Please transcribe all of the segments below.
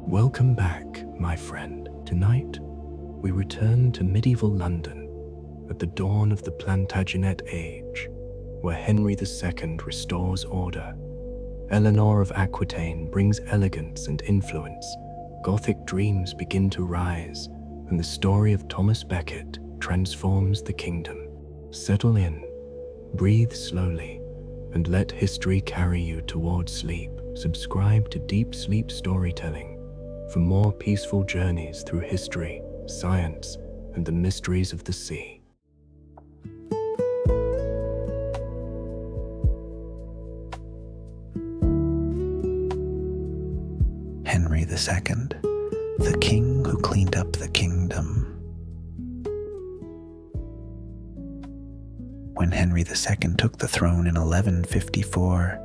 Welcome back, my friend. Tonight, we return to medieval London at the dawn of the Plantagenet age, where Henry II restores order. Eleanor of Aquitaine brings elegance and influence. Gothic dreams begin to rise, and the story of Thomas Becket transforms the kingdom. Settle in, breathe slowly, and let history carry you towards sleep. Subscribe to Deep Sleep Storytelling for more peaceful journeys through history, science, and the mysteries of the sea. Henry II, the king who cleaned up the kingdom. When Henry II took the throne in 1154,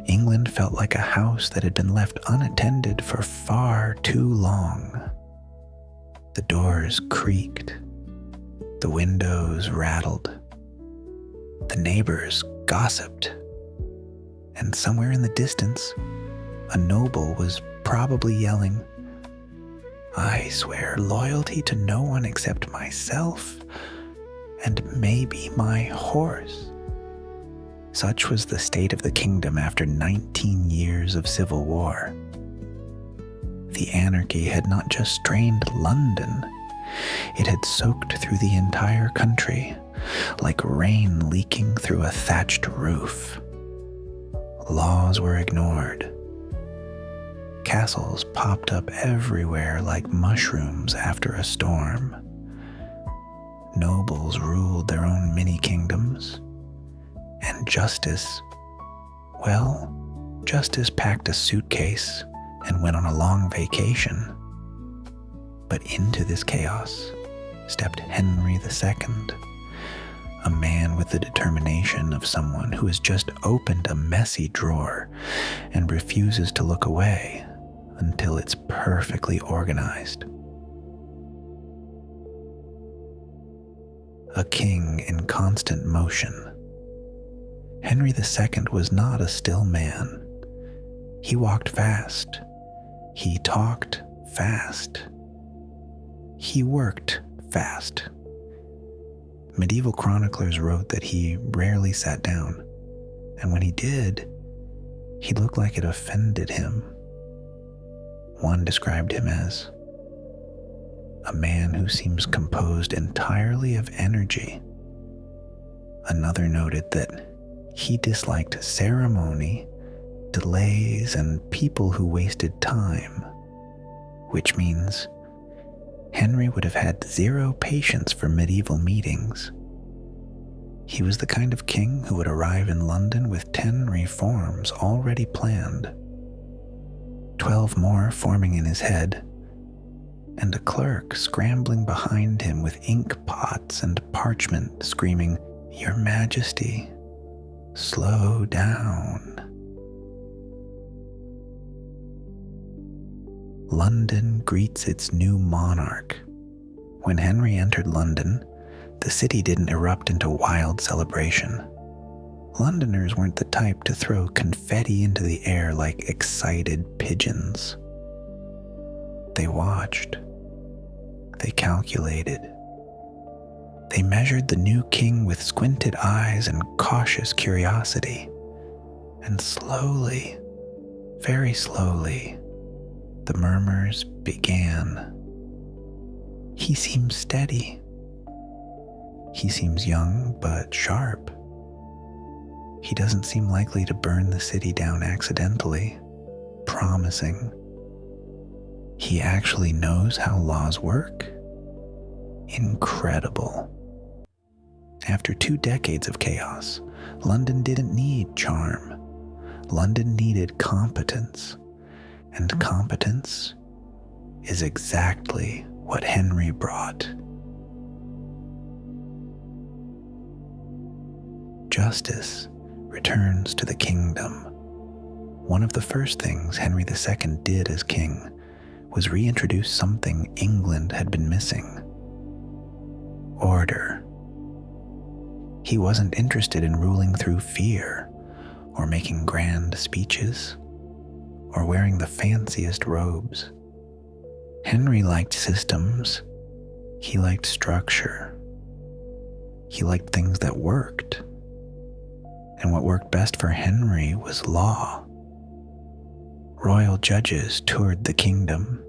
England felt like a house that had been left unattended for far too long. The doors creaked, the windows rattled, the neighbors gossiped, and somewhere in the distance, a noble was probably yelling, "I swear loyalty to no one except myself, and maybe my horse." Such was the state of the kingdom after 19 years of civil war. The anarchy had not just strained London, it had soaked through the entire country, like rain leaking through a thatched roof. Laws were ignored. Castles popped up everywhere like mushrooms after a storm. Nobles ruled their own mini-kingdoms, and justice packed a suitcase and went on a long vacation. But into this chaos stepped Henry II, a man with the determination of someone who has just opened a messy drawer and refuses to look away until it's perfectly organized. A king in constant motion. Henry II was not a still man. He walked fast. He talked fast. He worked fast. Medieval chroniclers wrote that he rarely sat down, and when he did, he looked like it offended him. One described him as a man who seems composed entirely of energy. Another noted that he disliked ceremony, delays, and people who wasted time, which means Henry would have had zero patience for medieval meetings. He was the kind of king who would arrive in London with 10 reforms already planned, 12 more forming in his head, and a clerk scrambling behind him with ink pots and parchment screaming, "Your Majesty, slow down." London greets its new monarch. When Henry entered London, the city didn't erupt into wild celebration. Londoners weren't the type to throw confetti into the air like excited pigeons. They watched. They calculated. They measured the new king with squinted eyes and cautious curiosity. And slowly, very slowly, the murmurs began. He seems steady. He seems young but sharp. He doesn't seem likely to burn the city down accidentally. Promising. He actually knows how laws work. Incredible. After 2 decades of chaos, London didn't need charm. London needed competence. And competence is exactly what Henry brought. Justice returns to the kingdom. One of the first things Henry II did as king was reintroduce something England had been missing: order. He wasn't interested in ruling through fear, or making grand speeches, or wearing the fanciest robes. Henry liked systems. He liked structure. He liked things that worked. And what worked best for Henry was law. Royal judges toured the kingdom.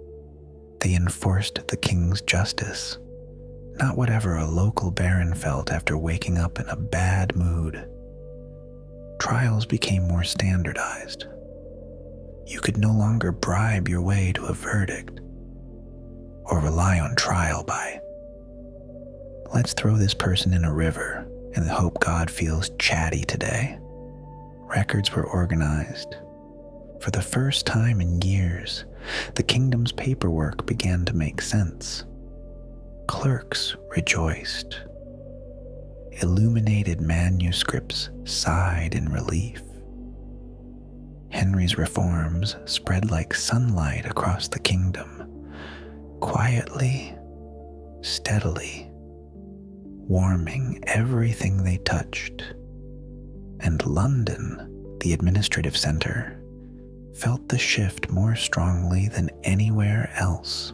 They enforced the king's justice, not whatever a local baron felt after waking up in a bad mood. Trials became more standardized. You could no longer bribe your way to a verdict or rely on trial by, let's throw this person in a river and hope God feels chatty today. Records were organized. For the first time in years, the kingdom's paperwork began to make sense. Clerks rejoiced. Illuminated manuscripts sighed in relief. Henry's reforms spread like sunlight across the kingdom, quietly, steadily, warming everything they touched. And London, the administrative center, felt the shift more strongly than anywhere else.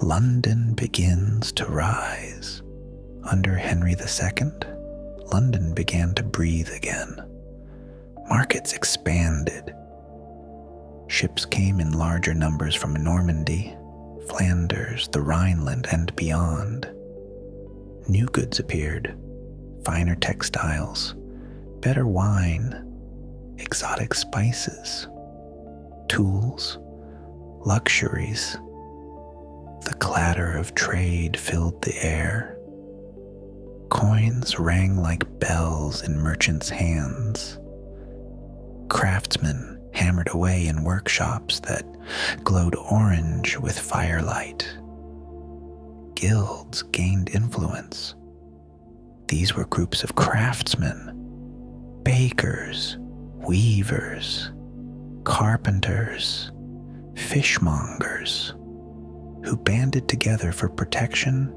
London begins to rise. Under Henry II, London began to breathe again. Markets expanded. Ships came in larger numbers from Normandy, Flanders, the Rhineland, and beyond. New goods appeared, finer textiles, better wine, exotic spices, tools, luxuries. The clatter of trade filled the air. Coins rang like bells in merchants' hands. Craftsmen hammered away in workshops that glowed orange with firelight. Guilds gained influence. These were groups of craftsmen, bakers, weavers, carpenters, fishmongers, who banded together for protection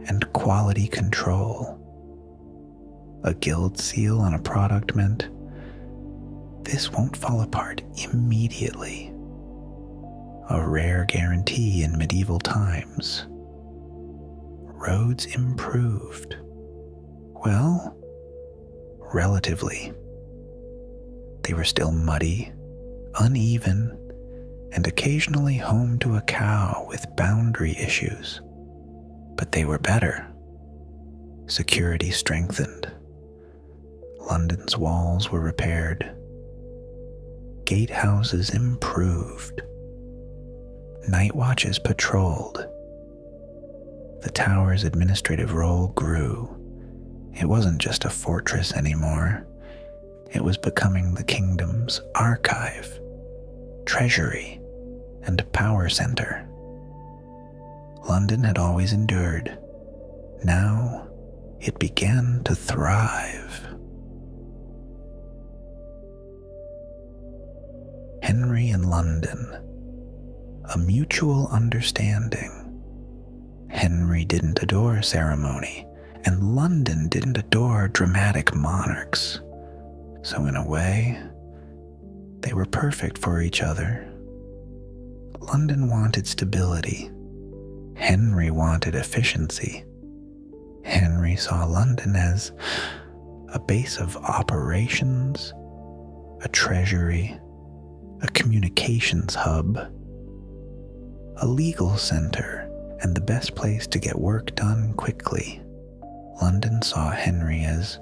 and quality control. A guild seal on a product meant, this won't fall apart immediately. A rare guarantee in medieval times. Roads improved. Well, relatively. They were still muddy, uneven, and occasionally home to a cow with boundary issues. But they were better. Security strengthened. London's walls were repaired. Gatehouses improved. Night watches patrolled. The tower's administrative role grew. It wasn't just a fortress anymore. It was becoming the kingdom's archive, treasury, and power center. London had always endured. Now it began to thrive. Henry and London, a mutual understanding. Henry didn't adore ceremony, and London didn't adore dramatic monarchs. So in a way, they were perfect for each other. London wanted stability. Henry wanted efficiency. Henry saw London as a base of operations, a treasury, a communications hub, a legal center, and the best place to get work done quickly. London saw Henry as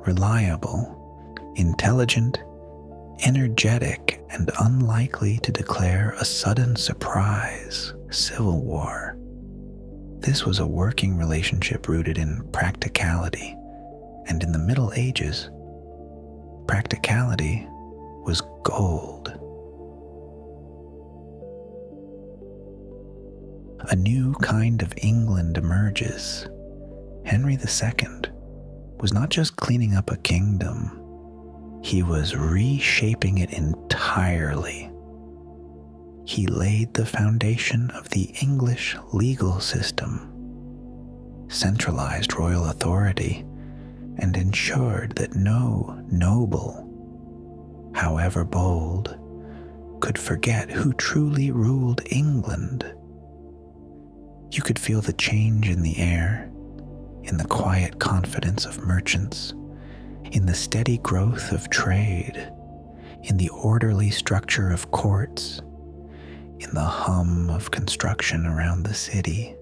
reliable, intelligent, energetic, and unlikely to declare a sudden surprise civil war. This was a working relationship rooted in practicality, and in the Middle Ages, practicality was gold. A new kind of England emerges. Henry II was not just cleaning up a kingdom, he was reshaping it entirely. He laid the foundation of the English legal system, centralized royal authority, and ensured that no noble, however bold, could forget who truly ruled England. You could feel the change in the air, in the quiet confidence of merchants, in the steady growth of trade, in the orderly structure of courts, in the hum of construction around the city,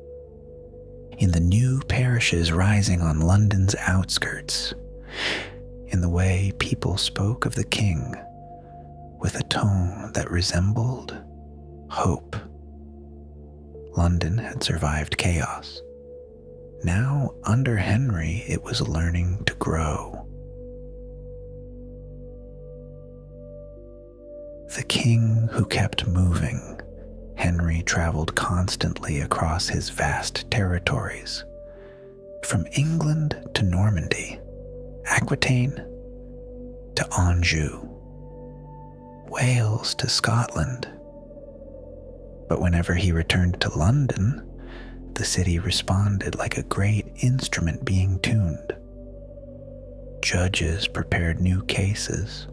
in the new parishes rising on London's outskirts, in the way people spoke of the king with a tone that resembled hope. London had survived chaos. Now, under Henry, it was learning to grow. The king who kept moving, Henry traveled constantly across his vast territories, from England to Normandy, Aquitaine to Anjou, Wales to Scotland. But whenever he returned to London, the city responded like a great instrument being tuned. Judges prepared new cases,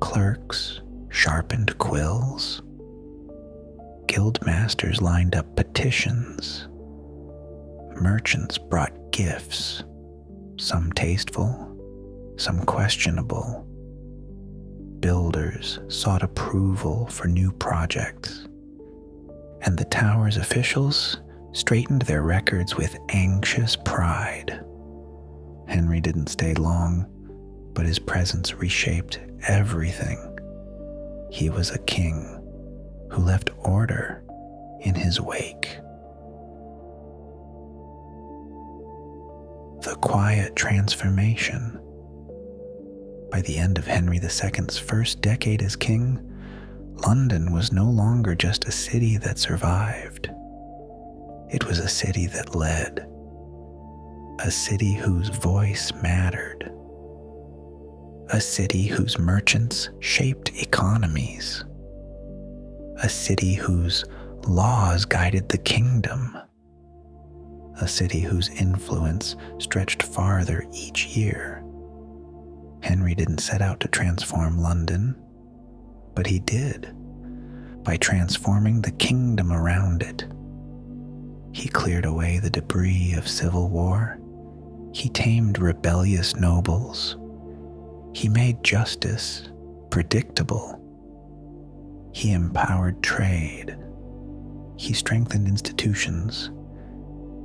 clerks sharpened quills, guildmasters lined up petitions, merchants brought gifts, some tasteful, some questionable. Builders sought approval for new projects, and the tower's officials straightened their records with anxious pride. Henry didn't stay long, but his presence reshaped everything. He was a king who left order in his wake. The quiet transformation. By the end of Henry II's first decade as king, London was no longer just a city that survived. It was a city that led, a city whose voice mattered, a city whose merchants shaped economies, a city whose laws guided the kingdom, a city whose influence stretched farther each year. Henry didn't set out to transform London, but he did, by transforming the kingdom around it. He cleared away the debris of civil war. He tamed rebellious nobles. He made justice predictable. He empowered trade. He strengthened institutions.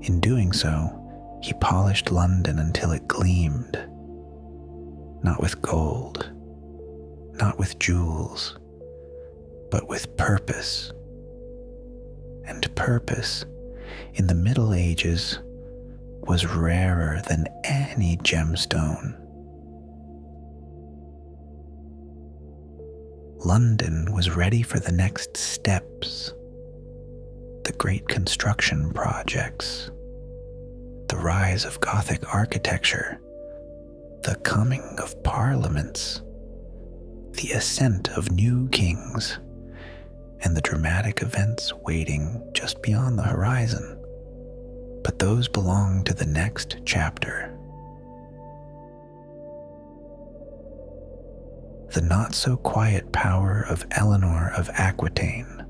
In doing so, he polished London until it gleamed. Not with gold, not with jewels, but with purpose. And purpose, in the Middle Ages, was rarer than any gemstone. London was ready for the next steps, the great construction projects, the rise of Gothic architecture, the coming of parliaments, the ascent of new kings, and the dramatic events waiting just beyond the horizon. But those belong to the next chapter. The not-so-quiet power of Eleanor of Aquitaine.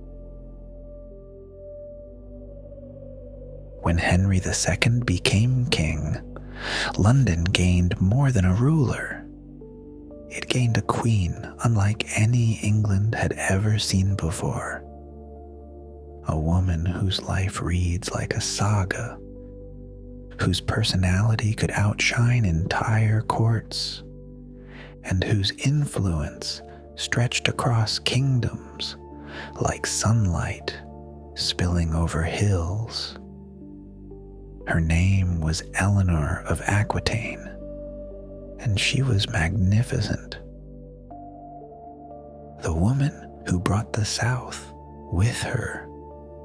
When Henry II became king, London gained more than a ruler. It gained a queen unlike any England had ever seen before. A woman whose life reads like a saga, whose personality could outshine entire courts, and whose influence stretched across kingdoms like sunlight spilling over hills. Her name was Eleanor of Aquitaine, and she was magnificent. The woman who brought the South with her.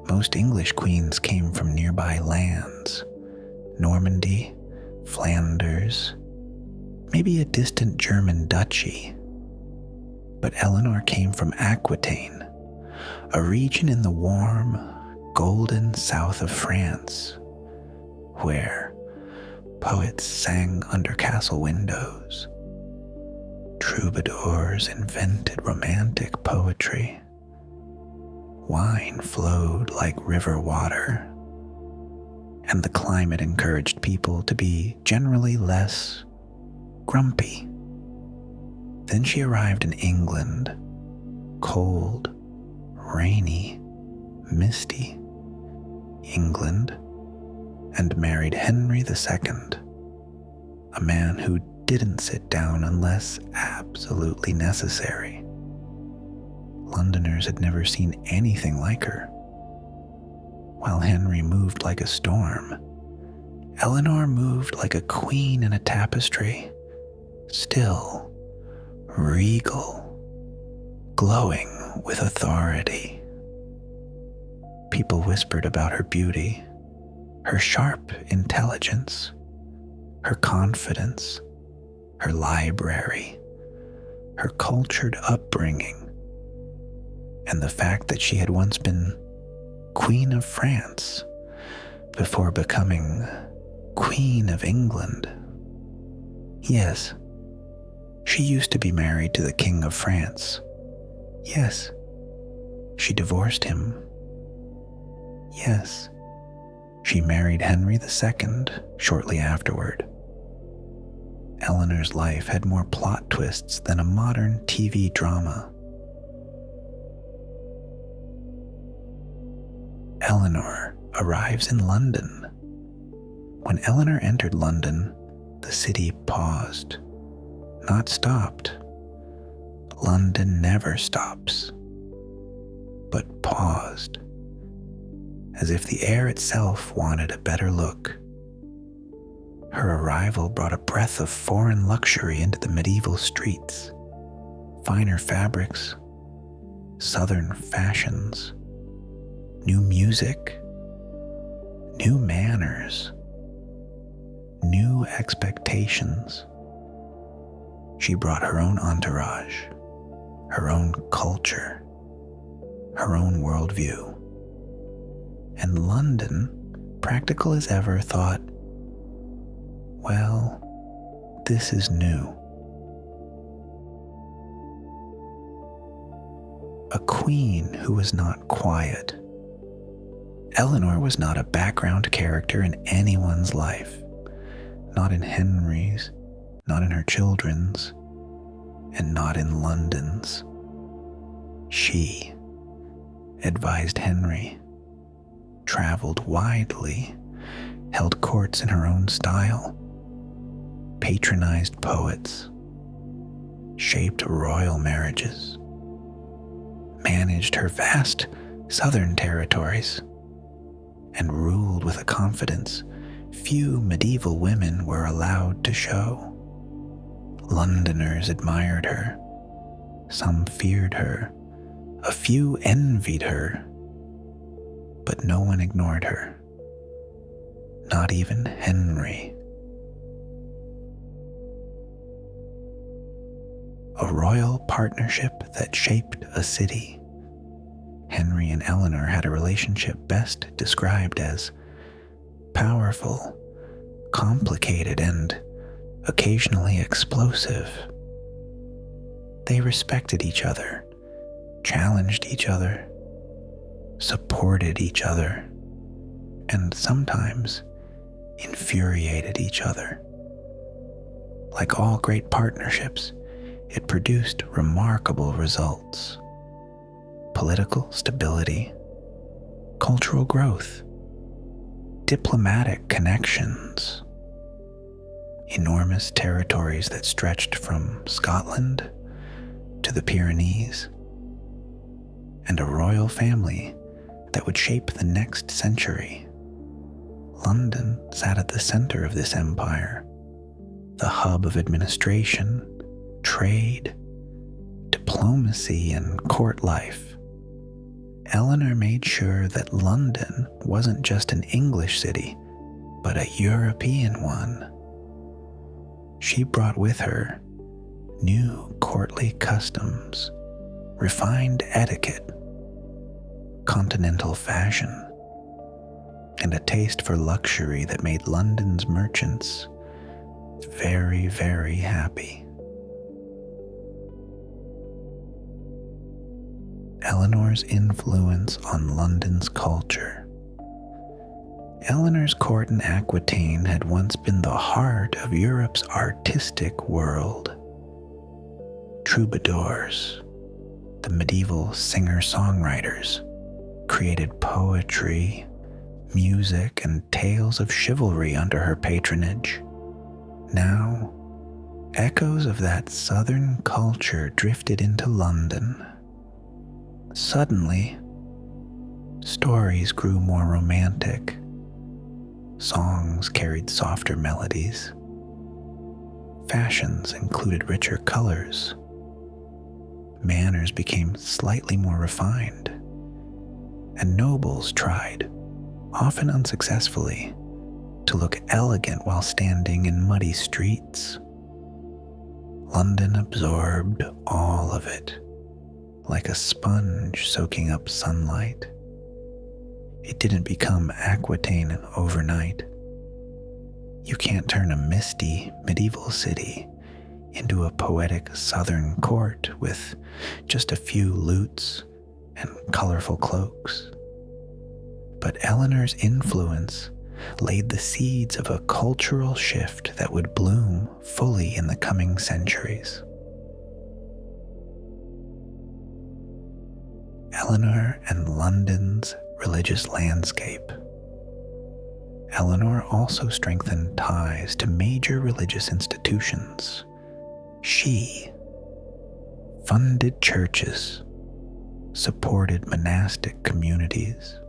Most English queens came from nearby lands, Normandy, Flanders, maybe a distant German duchy. But Eleanor came from Aquitaine, a region in the warm, golden south of France, where poets sang under castle windows, troubadours invented romantic poetry. Wine flowed like river water, and the climate encouraged people to be generally less grumpy. Then she arrived in England, cold, rainy, misty England, and married Henry II, a man who didn't sit down unless absolutely necessary. Londoners had never seen anything like her. While Henry moved like a storm, Eleanor moved like a queen in a tapestry, still, regal, glowing with authority. People whispered about her beauty, her sharp intelligence, her confidence, her library, her cultured upbringing, and the fact that she had once been Queen of France before becoming Queen of England. Yes, she used to be married to the King of France. Yes, she divorced him. Yes, she married Henry II shortly afterward. Eleanor's life had more plot twists than a modern TV drama. Eleanor arrives in London. When Eleanor entered London, the city paused, not stopped. London never stops, but paused, as if the air itself wanted a better look. Her arrival brought a breath of foreign luxury into the medieval streets. Finer fabrics, southern fashions, new music, new manners, new expectations. She brought her own entourage, her own culture, her own worldview. And London, practical as ever, thought, well, this is new. A queen who was not quiet. Eleanor was not a background character in anyone's life, not in Henry's, not in her children's, and not in London's. She advised Henry, traveled widely, held courts in her own style, patronized poets, shaped royal marriages, managed her vast southern territories, and ruled with a confidence few medieval women were allowed to show. Londoners admired her, some feared her, a few envied her, but no one ignored her, not even Henry. A royal partnership that shaped a city. Henry and Eleanor had a relationship best described as powerful, complicated, and occasionally explosive. They respected each other, challenged each other, supported each other, and sometimes infuriated each other. Like all great partnerships, it produced remarkable results: political stability, cultural growth, diplomatic connections, enormous territories that stretched from Scotland to the Pyrenees, and a royal family that would shape the next century. London sat at the center of this empire, the hub of administration, trade, diplomacy, and court life. Eleanor made sure that London wasn't just an English city, but a European one. She brought with her new courtly customs, refined etiquette, continental fashion, and a taste for luxury that made London's merchants very, very happy. Eleanor's influence on London's culture. Eleanor's court in Aquitaine had once been the heart of Europe's artistic world. Troubadours, the medieval singer-songwriters, created poetry, music, and tales of chivalry under her patronage. Now, echoes of that southern culture drifted into London. Suddenly, stories grew more romantic. Songs carried softer melodies. Fashions included richer colors. Manners became slightly more refined. And nobles tried, often unsuccessfully, to look elegant while standing in muddy streets. London absorbed all of it, like a sponge soaking up sunlight. It didn't become Aquitaine overnight. You can't turn a misty medieval city into a poetic southern court with just a few lutes and colorful cloaks. But Eleanor's influence laid the seeds of a cultural shift that would bloom fully in the coming centuries. Eleanor and London's religious landscape. Eleanor also strengthened ties to major religious institutions. She funded churches, supported monastic communities,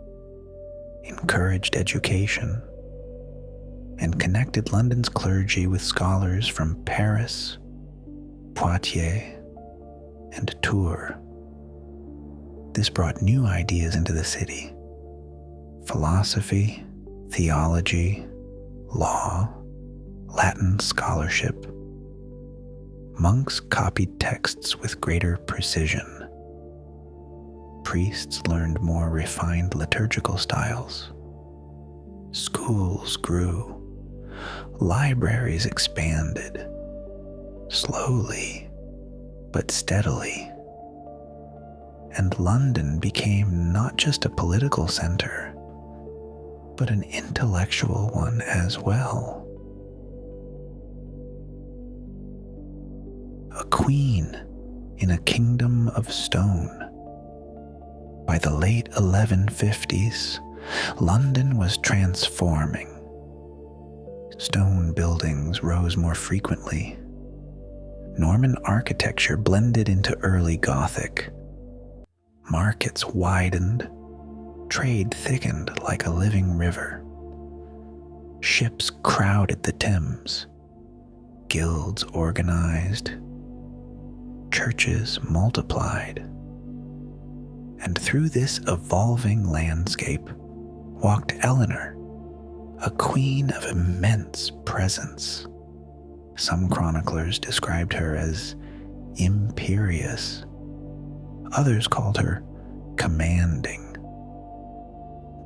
encouraged education, and connected London's clergy with scholars from Paris, Poitiers, and Tours. This brought new ideas into the city: philosophy, theology, law, Latin scholarship. Monks copied texts with greater precision. Priests learned more refined liturgical styles. Schools grew. Libraries expanded. Slowly, but steadily. And London became not just a political center, but an intellectual one as well. A queen in a kingdom of stone. By the late 1150s, London was transforming. Stone buildings rose more frequently. Norman architecture blended into early Gothic. Markets widened. Trade thickened like a living river. Ships crowded the Thames. Guilds organized. Churches multiplied. And through this evolving landscape walked Eleanor, a queen of immense presence. Some chroniclers described her as imperious. Others called her commanding.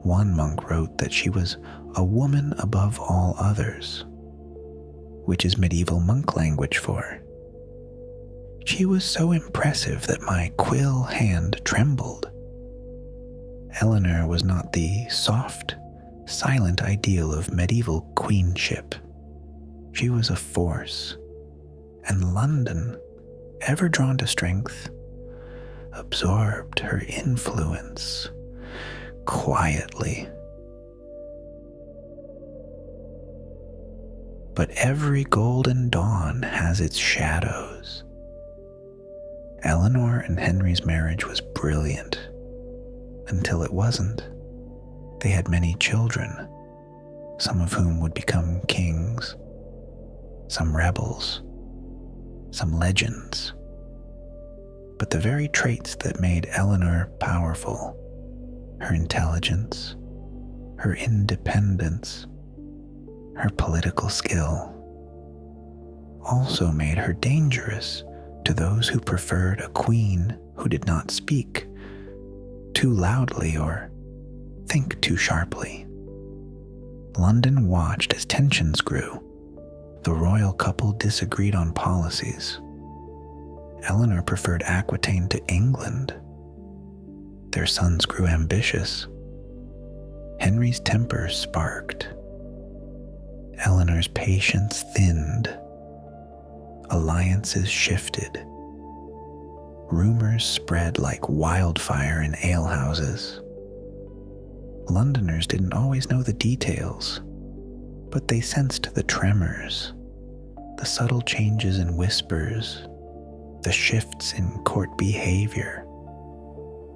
One monk wrote that she was a woman above all others, which is medieval monk language for "She was so impressive that my quill hand trembled." Eleanor was not the soft, silent ideal of medieval queenship. She was a force, and London, ever drawn to strength, absorbed her influence quietly. But every golden dawn has its shadows. Eleanor and Henry's marriage was brilliant, until it wasn't. They had many children, some of whom would become kings, some rebels, some legends. But the very traits that made Eleanor powerful, her intelligence, her independence, her political skill, also made her dangerous to those who preferred a queen who did not speak too loudly or think too sharply. London watched as tensions grew. The royal couple disagreed on policies. Eleanor preferred Aquitaine to England. Their sons grew ambitious. Henry's temper sparked. Eleanor's patience thinned. Alliances shifted. Rumors spread like wildfire in alehouses. Londoners didn't always know the details, but they sensed the tremors, the subtle changes in whispers, the shifts in court behavior,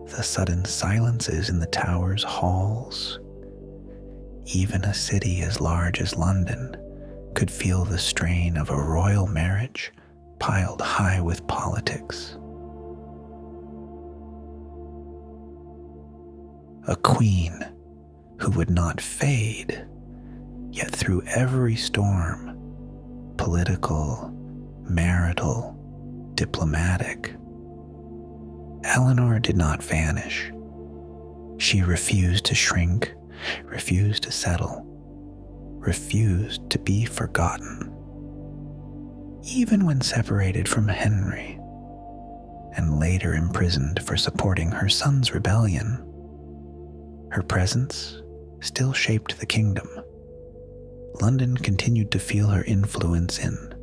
the sudden silences in the tower's halls. Even a city as large as London could feel the strain of a royal marriage piled high with politics. A queen who would not fade, yet through every storm, political, marital, diplomatic, Eleanor did not vanish. She refused to shrink, refused to settle, refused to be forgotten. Even when separated from Henry, and later imprisoned for supporting her son's rebellion, her presence still shaped the kingdom. London continued to feel her influence in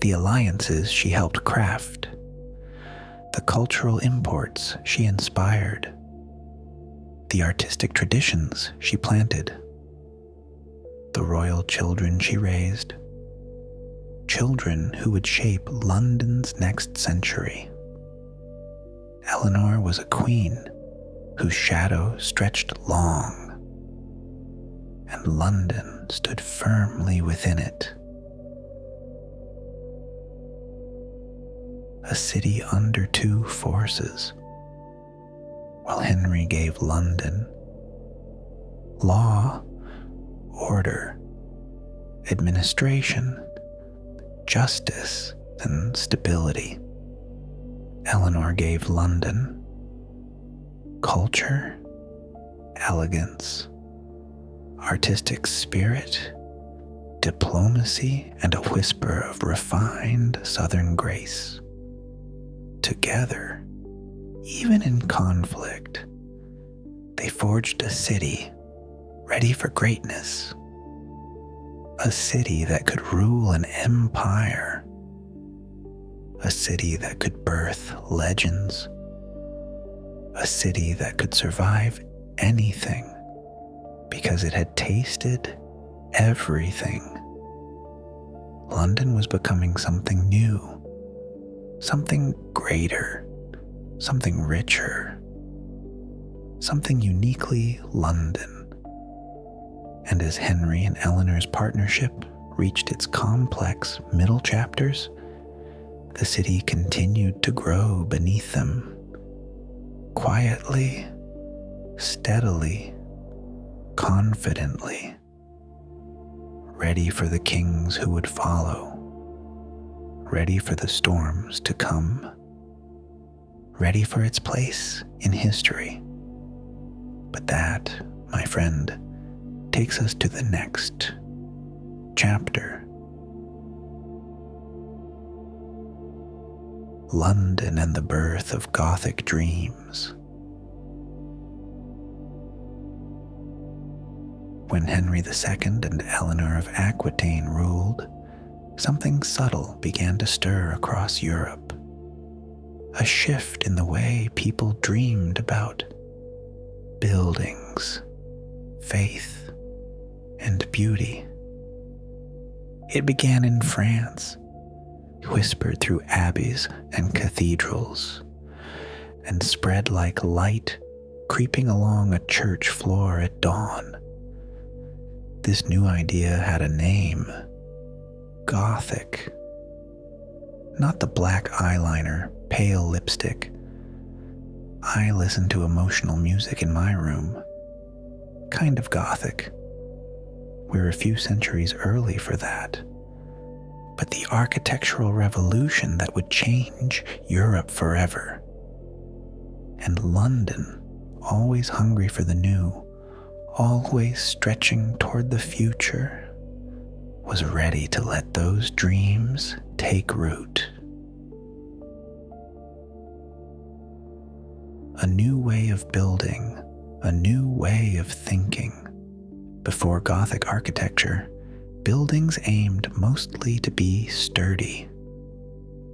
the alliances she helped craft, the cultural imports she inspired, the artistic traditions she planted, the royal children she raised, children who would shape London's next century. Eleanor was a queen whose shadow stretched long, and London stood firmly within it. A city under two forces. While Henry gave London law, order, administration, justice, and stability, Eleanor gave London culture, elegance, artistic spirit, diplomacy, and a whisper of refined Southern grace. Together, even in conflict, they forged a city ready for greatness, a city that could rule an empire, a city that could birth legends, a city that could survive anything because it had tasted everything. London was becoming something new, something greater, something richer, something uniquely London. And as Henry and Eleanor's partnership reached its complex middle chapters, the city continued to grow beneath them. Quietly, steadily, confidently, ready for the kings who would follow, ready for the storms to come, ready for its place in history. But that, my friend, takes us to the next chapter. London and the birth of Gothic dreams. When Henry II and Eleanor of Aquitaine ruled, something subtle began to stir across Europe. A shift in the way people dreamed about buildings, faith, and beauty. It began in France, whispered through abbeys and cathedrals, and spread like light creeping along a church floor at dawn. This new idea had a name: Gothic. Not the black eyeliner, pale lipstick. I listened to emotional music in my room. Kind of Gothic. We're a few centuries early for that. But the architectural revolution that would change Europe forever. And London, always hungry for the new, always stretching toward the future, was ready to let those dreams take root. a new way of building, a new way of thinking. Before Gothic architecture, buildings aimed mostly to be sturdy,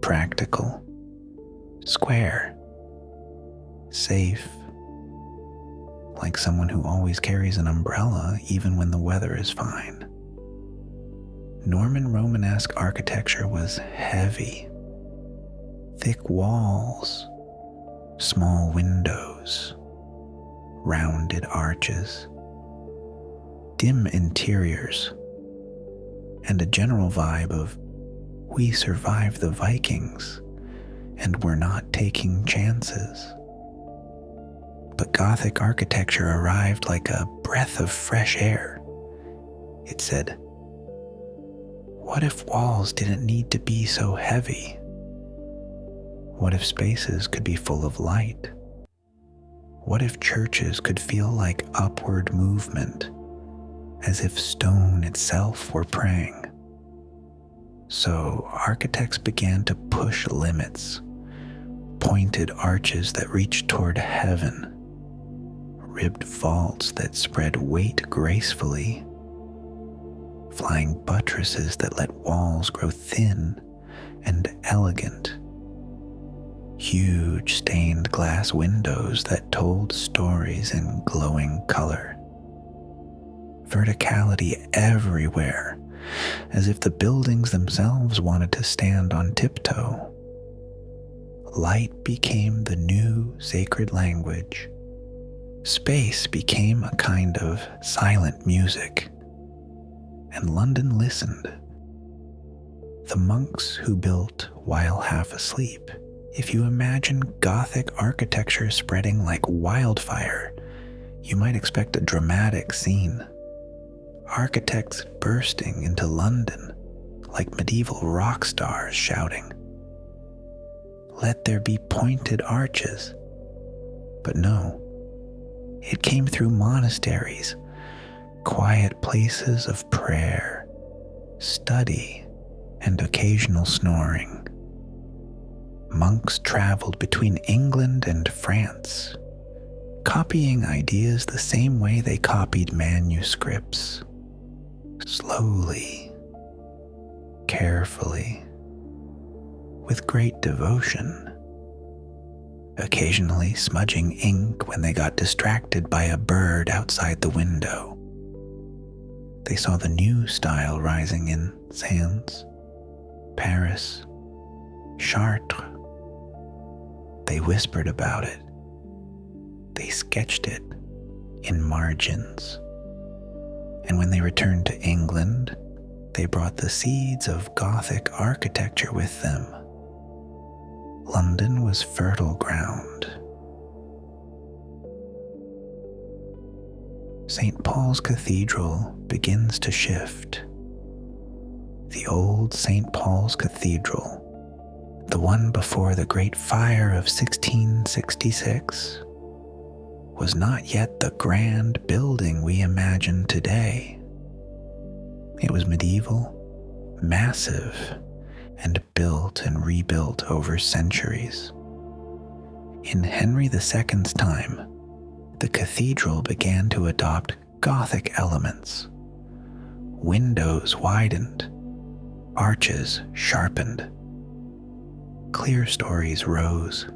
practical, square, safe, like someone who always carries an umbrella even when the weather is fine. Norman Romanesque architecture was heavy. Thick walls, small windows, rounded arches, dim interiors, and a general vibe of we survived the Vikings and we're not taking chances. But Gothic architecture arrived like a breath of fresh air. It said, what if walls didn't need to be so heavy? What if spaces could be full of light? What if churches could feel like upward movement, as if stone itself were praying? So architects began to push limits, pointed arches that reached toward heaven, ribbed vaults that spread weight gracefully, flying buttresses that let walls grow thin and elegant, huge stained glass windows that told stories in glowing color. Verticality everywhere, as if the buildings themselves wanted to stand on tiptoe. Light became the new sacred language. Space became a kind of silent music, and London listened. The monks who built while half asleep. If you imagine Gothic architecture spreading like wildfire, you might expect a dramatic scene. Architects bursting into London like medieval rock stars shouting, "Let there be pointed arches." But no, it came through monasteries, quiet places of prayer, study, and occasional snoring. Monks traveled between England and France, copying ideas the same way they copied manuscripts. Slowly, carefully, with great devotion, occasionally smudging ink when they got distracted by a bird outside the window. They saw the new style rising in Sens, Paris, Chartres. They whispered about it. They sketched it in margins. And when they returned to England, they brought the seeds of Gothic architecture with them. London was fertile ground. St. Paul's Cathedral begins to shift. The old St. Paul's Cathedral, the one before the Great Fire of 1666, was not yet the grand building we imagine today. It was medieval, massive, and built and rebuilt over centuries. In Henry II's time, the cathedral began to adopt Gothic elements. Windows widened, arches sharpened, clerestories rose,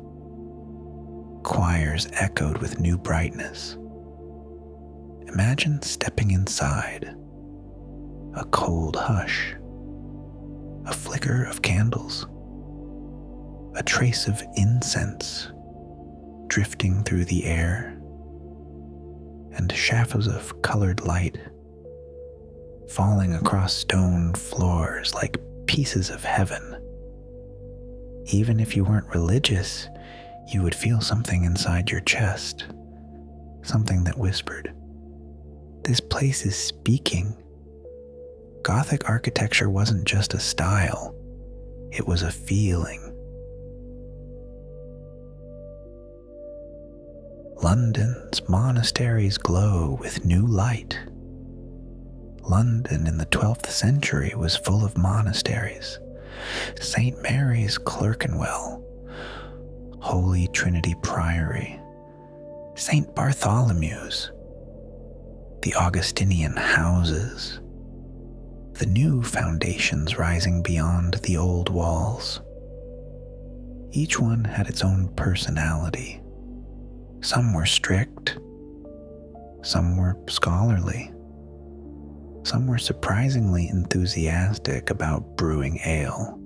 choirs echoed with new brightness. Imagine stepping inside. A cold hush, a flicker of candles, a trace of incense drifting through the air, and shafts of colored light falling across stone floors like pieces of heaven. Even if you weren't religious, you would feel something inside your chest, something that whispered, "This place is speaking." Gothic architecture wasn't just a style, it was a feeling. London's monasteries glow with new light. London in the 12th century was full of monasteries. St. Mary's Clerkenwell, Holy Trinity Priory, St. Bartholomew's, the Augustinian houses, the new foundations rising beyond the old walls. Each one had its own personality. Some were strict, some were scholarly, some were surprisingly enthusiastic about brewing ale.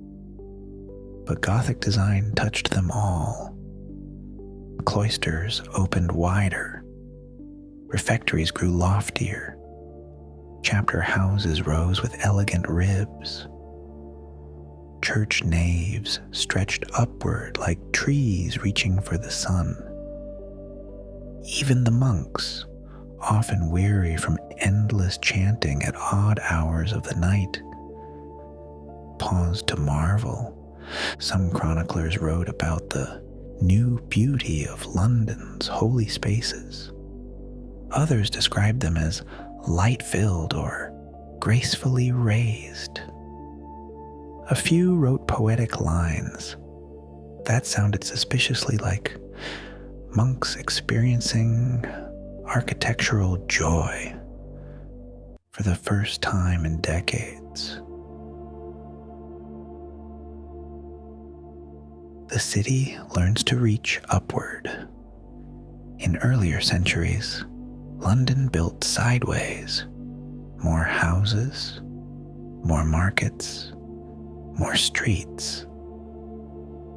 But Gothic design touched them all. Cloisters opened wider, refectories grew loftier, chapter houses rose with elegant ribs, church naves stretched upward like trees reaching for the sun. Even the monks, often weary from endless chanting at odd hours of the night, paused to marvel. Some chroniclers wrote about the new beauty of London's holy spaces. Others described them as light-filled or gracefully raised. A few wrote poetic lines that sounded suspiciously like monks experiencing architectural joy for the first time in decades. The city learns to reach upward. In earlier centuries, London built sideways. More houses, more markets, more streets.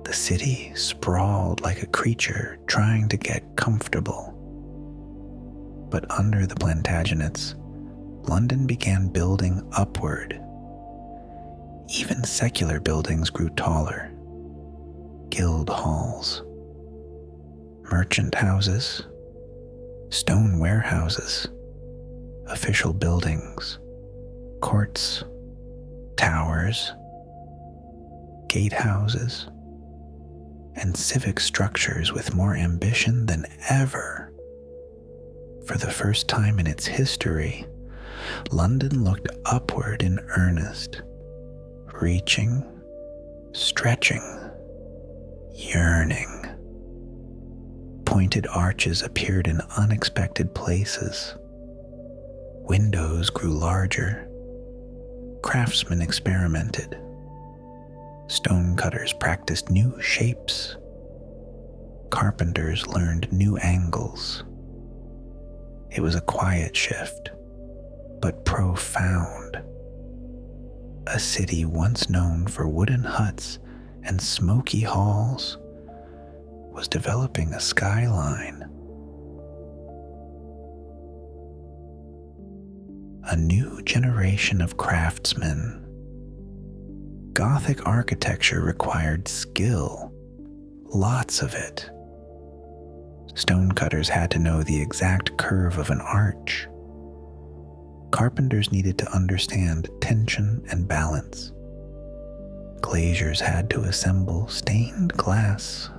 The city sprawled like a creature trying to get comfortable. But under the Plantagenets, London began building upward. Even secular buildings grew taller. Guild halls, merchant houses, stone warehouses, official buildings, courts, towers, gatehouses, and civic structures with more ambition than ever. For the first time in its history, London looked upward in earnest, reaching, stretching, yearning. Pointed arches appeared in unexpected places. Windows grew larger. Craftsmen experimented. Stonecutters practiced new shapes. Carpenters learned new angles. It was a quiet shift, but profound. A city once known for wooden huts and smoky halls was developing a skyline. A new generation of craftsmen. Gothic architecture required skill, lots of it. Stonecutters had to know the exact curve of an arch. Carpenters needed to understand tension and balance. Glaziers had to assemble stained glass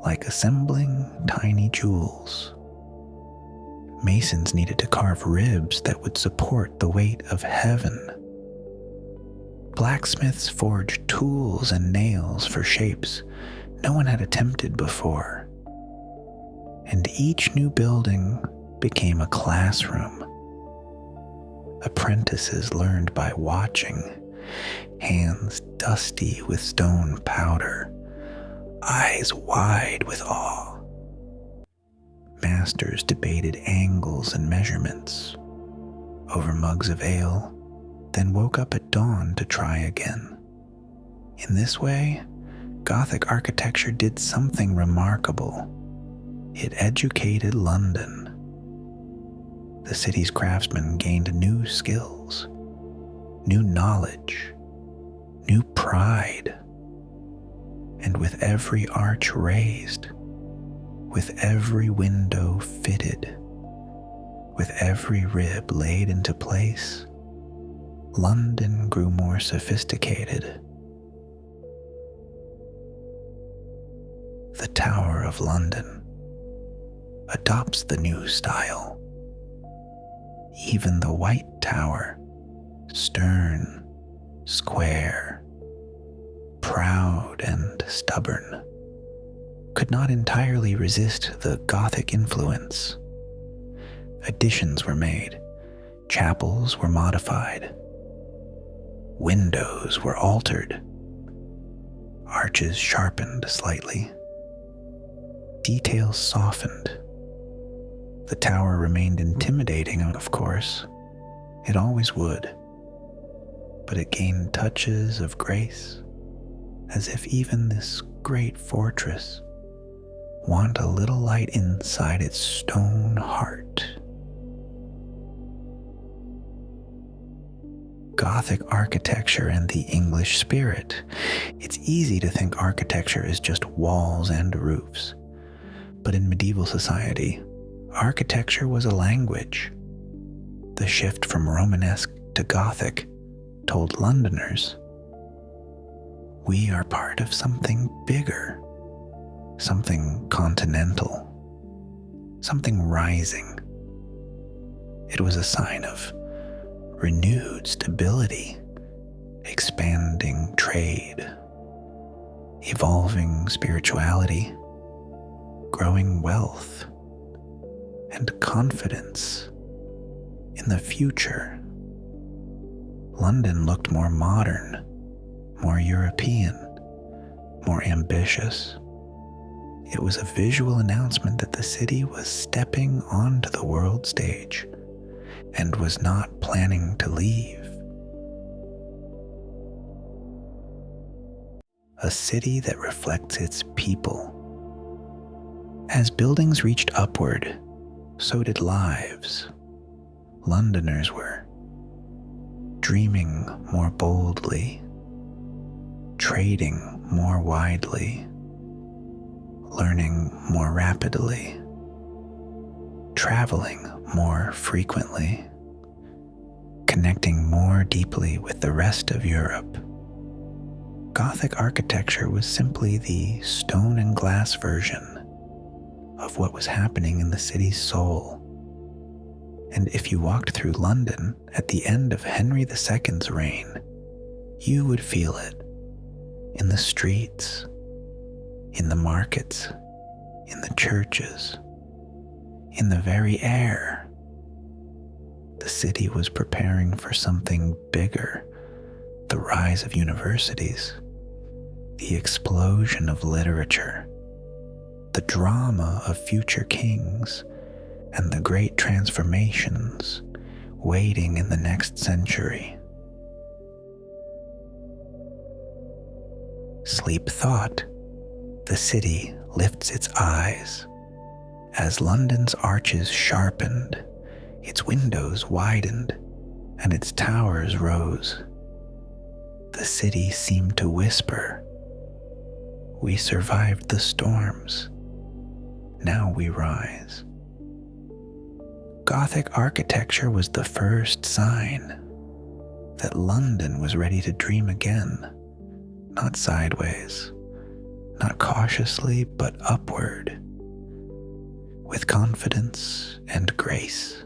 like assembling tiny jewels. Masons needed to carve ribs that would support the weight of heaven. Blacksmiths forged tools and nails for shapes no one had attempted before. And each new building became a classroom. Apprentices learned by watching, hands dusty with stone powder, eyes wide with awe. Masters debated angles and measurements over mugs of ale, then woke up at dawn to try again. In this way, Gothic architecture did something remarkable. It educated London. The city's craftsmen gained new skills, new knowledge, new pride. And with every arch raised, with every window fitted, with every rib laid into place, London grew more sophisticated. The Tower of London adopts the new style. Even the White Tower, stern, square, proud and stubborn, could not entirely resist the Gothic influence. Additions were made, chapels were modified, windows were altered, arches sharpened slightly, details softened. The tower remained intimidating, of course. It always would. But it gained touches of grace, as if even this great fortress want a little light inside its stone heart. Gothic architecture and the English spirit. It's easy to think architecture is just walls and roofs. But in medieval society, architecture was a language. The shift from Romanesque to Gothic told Londoners, we are part of something bigger, something continental, something rising. It was a sign of renewed stability, expanding trade, evolving spirituality, growing wealth, and confidence in the future. London looked more modern, more European, more ambitious. It was a visual announcement that the city was stepping onto the world stage and was not planning to leave. A city that reflects its people. As buildings reached upward, so did lives. Londoners were dreaming more boldly, trading more widely, learning more rapidly, traveling more frequently, connecting more deeply with the rest of Europe. Gothic architecture was simply the stone and glass version of what was happening in the city's soul. And if you walked through London at the end of Henry II's reign, you would feel it in the streets, in the markets, in the churches, in the very air. The city was preparing for something bigger, the rise of universities, the explosion of literature, the drama of future kings, and the great transformations waiting in the next century. Sleep thought, the city lifts its eyes. As London's arches sharpened, its windows widened, and its towers rose. The city seemed to whisper, we survived the storms. Now we rise. Gothic architecture was the first sign that London was ready to dream again, not sideways, not cautiously, but upward, with confidence and grace.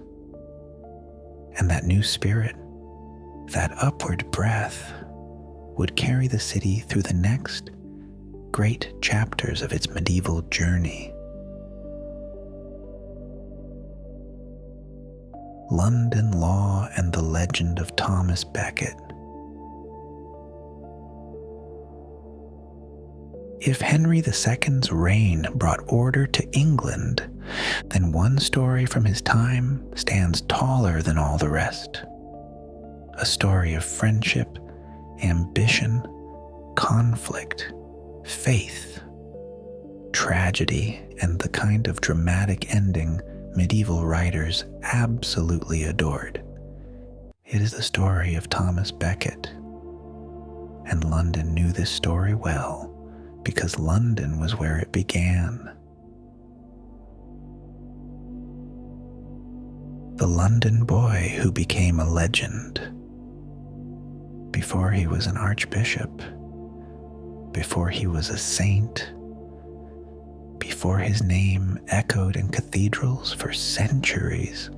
And that new spirit, that upward breath, would carry the city through the next great chapters of its medieval journey. London Law and the Legend of Thomas Becket. If Henry II's reign brought order to England, then one story from his time stands taller than all the rest. A story of friendship, ambition, conflict, faith, tragedy, and the kind of dramatic ending medieval writers absolutely adored. It is the story of Thomas Becket. And London knew this story well, because London was where it began. The London boy who became a legend. Before he was an archbishop, before he was a saint, before his name echoed in cathedrals for centuries,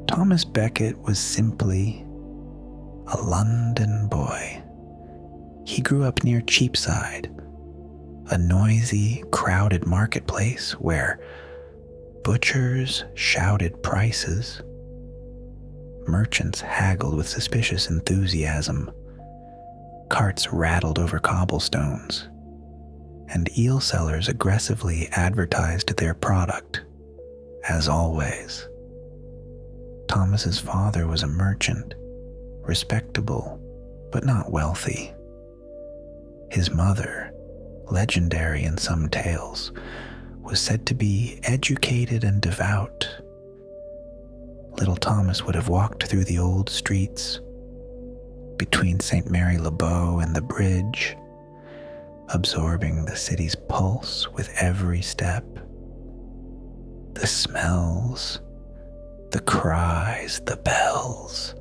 Thomas Becket was simply a London boy. He grew up near Cheapside, a noisy, crowded marketplace where butchers shouted prices, merchants haggled with suspicious enthusiasm, carts rattled over cobblestones, and eel sellers aggressively advertised their product. As always, Thomas's father was a merchant, respectable but not wealthy. His mother, legendary in some tales, was said to be educated and devout. Little Thomas would have walked through the old streets between St. Mary Le Bow and the bridge, absorbing the city's pulse with every step. The smells, the cries, the bells,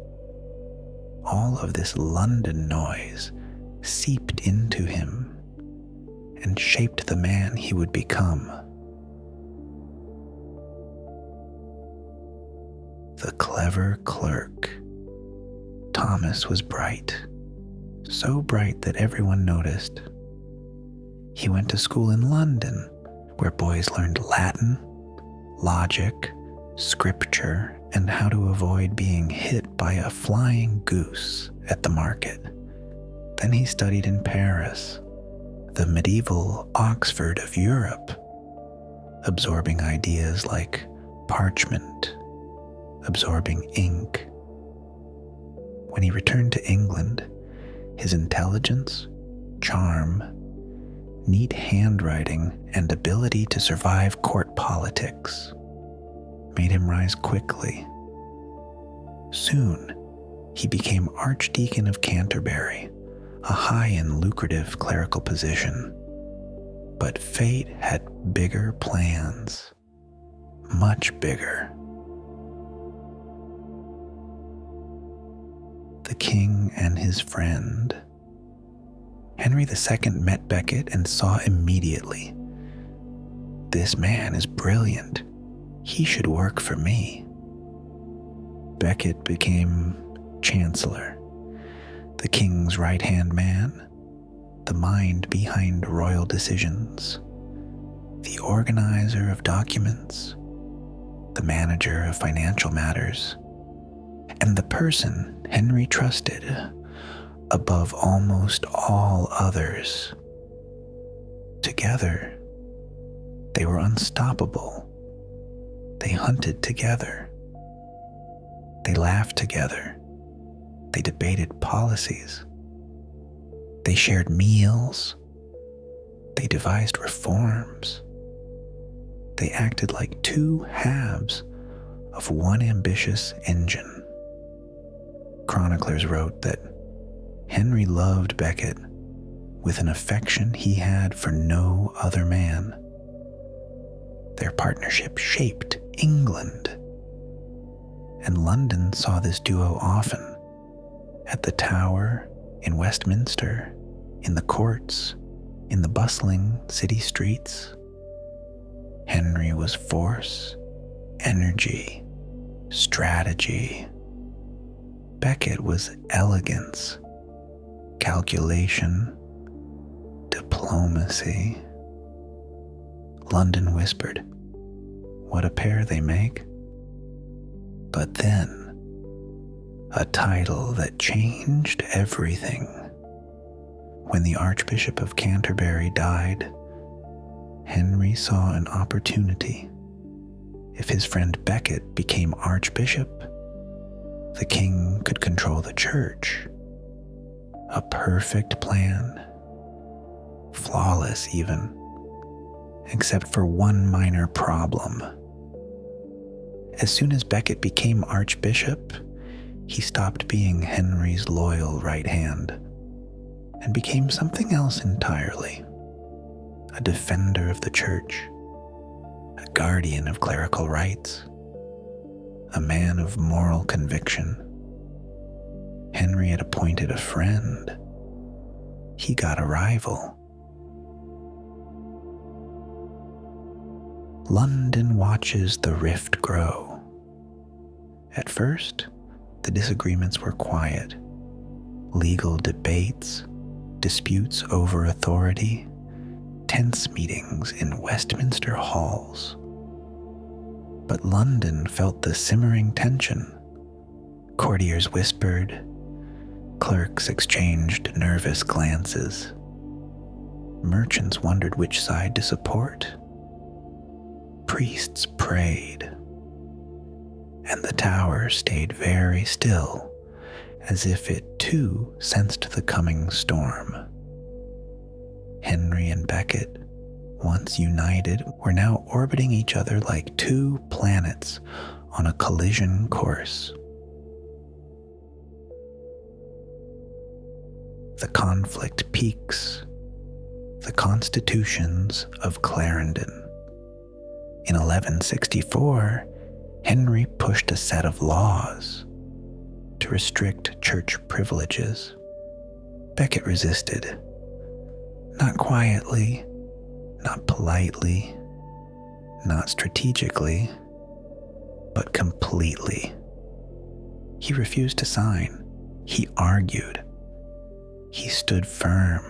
all of this London noise seeped into him and shaped the man he would become. The clever clerk. Thomas was bright, so bright that everyone noticed. He went to school in London, where boys learned Latin, logic, scripture, and how to avoid being hit by a flying goose at the market. Then he studied in Paris, the medieval Oxford of Europe, absorbing ideas like parchment, absorbing ink. When he returned to England, his intelligence, charm, neat handwriting, and ability to survive court politics made him rise quickly. Soon, he became Archdeacon of Canterbury, a high and lucrative clerical position. But fate had bigger plans, much bigger. The king and his friend. Henry II met Becket and saw immediately, "This man is brilliant. He should work for me." Becket became Chancellor, the king's right-hand man, the mind behind royal decisions, the organizer of documents, the manager of financial matters, and the person Henry trusted above almost all others. Together, they were unstoppable. They hunted together. They laughed together. They debated policies. They shared meals. They devised reforms. They acted like two halves of one ambitious engine. Chroniclers wrote that Henry loved Becket with an affection he had for no other man. Their partnership shaped England, and London saw this duo often, at the Tower, in Westminster, in the courts, in the bustling city streets. Henry was force, energy, strategy. Becket was elegance, calculation, diplomacy. London whispered, "What a pair they make." But then, a title that changed everything. When the Archbishop of Canterbury died, Henry saw an opportunity. If his friend Becket became Archbishop, the king could control the church. A perfect plan. Flawless even, except for one minor problem. As soon as Becket became Archbishop, he stopped being Henry's loyal right hand and became something else entirely. A defender of the church, a guardian of clerical rights, a man of moral conviction. Henry had appointed a friend. He got a rival. London watches the rift grow. At first, the disagreements were quiet. Legal debates, disputes over authority, tense meetings in Westminster halls. But London felt the simmering tension. Courtiers whispered, clerks exchanged nervous glances. Merchants wondered which side to support. Priests prayed, and the tower stayed very still, as if it too sensed the coming storm. Henry and Becket, once united, were now orbiting each other like two planets on a collision course. The conflict peaks, the constitutions of Clarendon. In 1164, Henry pushed a set of laws to restrict church privileges. Becket resisted, not quietly, not politely, not strategically, but completely. He refused to sign. He argued. He stood firm.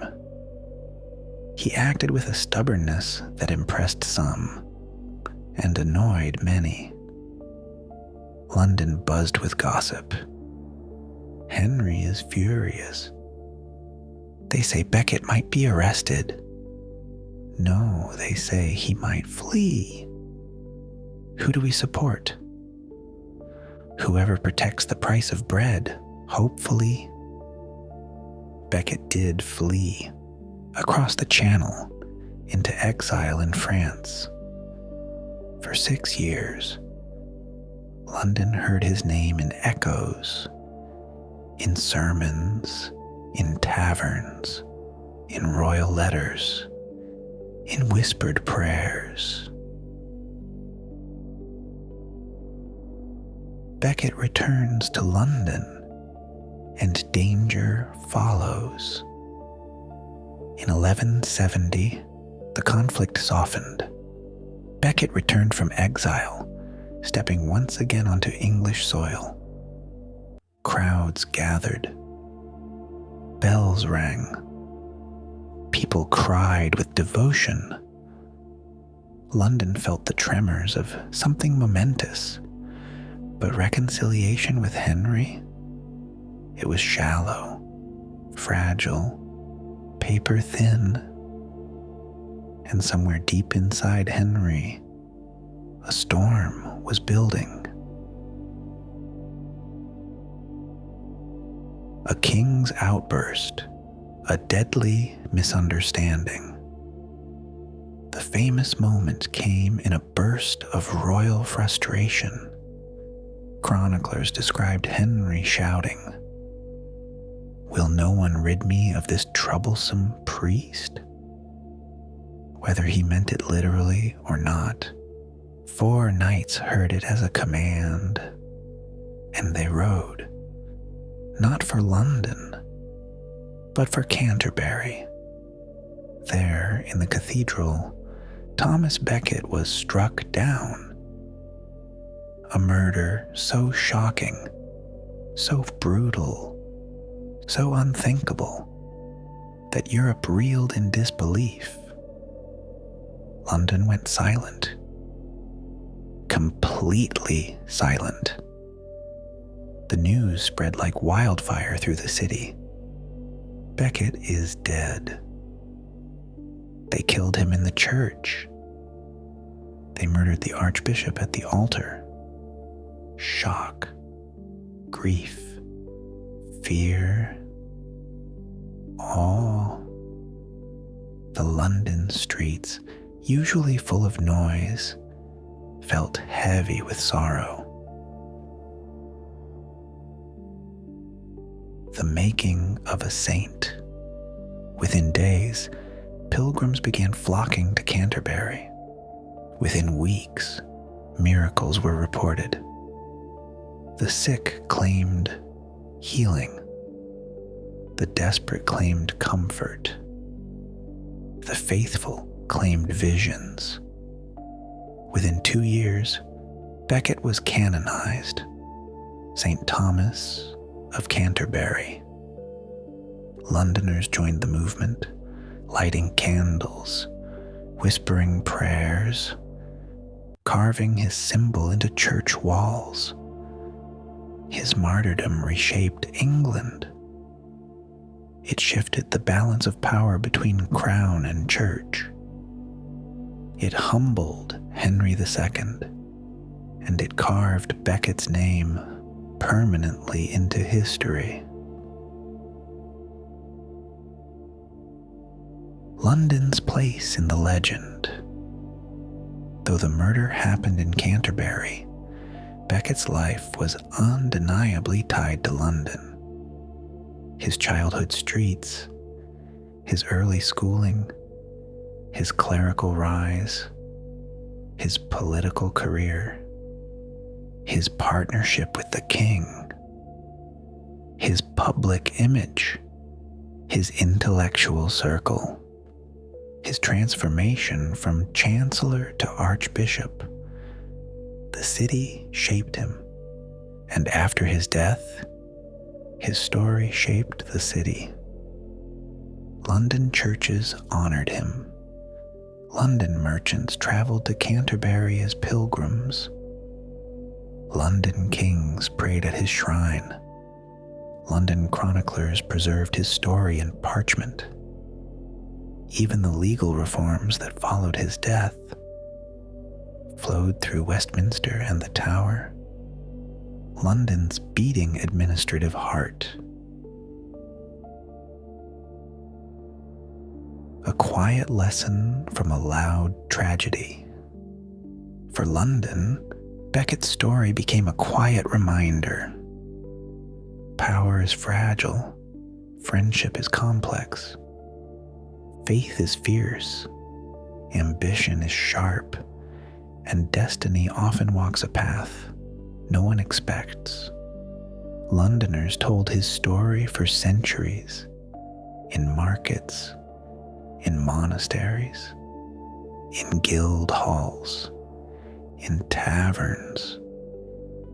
He acted with a stubbornness that impressed some and annoyed many. London buzzed with gossip. Henry is furious. They say Becket might be arrested. No, they say he might flee. Who do we support? Whoever protects the price of bread, hopefully. Becket did flee across the Channel into exile in France. For 6 years, London heard his name in echoes, in sermons, in taverns, in royal letters, in whispered prayers. Becket returns to London, and danger follows. In 1170, the conflict softened. Becket returned from exile, stepping once again onto English soil. Crowds gathered. Bells rang. People cried with devotion. London felt the tremors of something momentous, but reconciliation with Henry? It was shallow, fragile, paper thin, and somewhere deep inside Henry, a storm was building. A king's outburst, a deadly misunderstanding. The famous moment came in a burst of royal frustration. Chroniclers described Henry shouting, "Will no one rid me of this troublesome priest?" Whether he meant it literally or not, 4 knights heard it as a command, and they rode, not for London, but for Canterbury. There, in the cathedral, Thomas Becket was struck down. A murder so shocking, so brutal, so unthinkable, that Europe reeled in disbelief. London went silent, completely silent. The news spread like wildfire through the city. Becket is dead. They killed him in the church. They murdered the archbishop at the altar. Shock, grief, fear, awe. The London streets, usually full of noise, felt heavy with sorrow. The making of a saint. Within days, pilgrims began flocking to Canterbury. Within weeks, miracles were reported. The sick claimed healing. The desperate claimed comfort. The faithful claimed visions. Within 2 years, Becket was canonized, St. Thomas of Canterbury. Londoners joined the movement, lighting candles, whispering prayers, carving his symbol into church walls. His martyrdom reshaped England. It shifted the balance of power between crown and church. It humbled Henry II, and it carved Becket's name permanently into history. London's place in the legend. Though the murder happened in Canterbury, Becket's life was undeniably tied to London. His childhood streets, his early schooling, his clerical rise, his political career, his partnership with the king, his public image, his intellectual circle, his transformation from chancellor to archbishop. The city shaped him, and after his death, his story shaped the city. London churches honored him. London merchants traveled to Canterbury as pilgrims. London kings prayed at his shrine. London chroniclers preserved his story in parchment. Even the legal reforms that followed his death flowed through Westminster and the Tower, London's beating administrative heart. A quiet lesson from a loud tragedy. For London, Becket's story became a quiet reminder. Power is fragile, friendship is complex, faith is fierce, ambition is sharp, and destiny often walks a path no one expects. Londoners told his story for centuries, in markets, in monasteries, in guild halls, in taverns,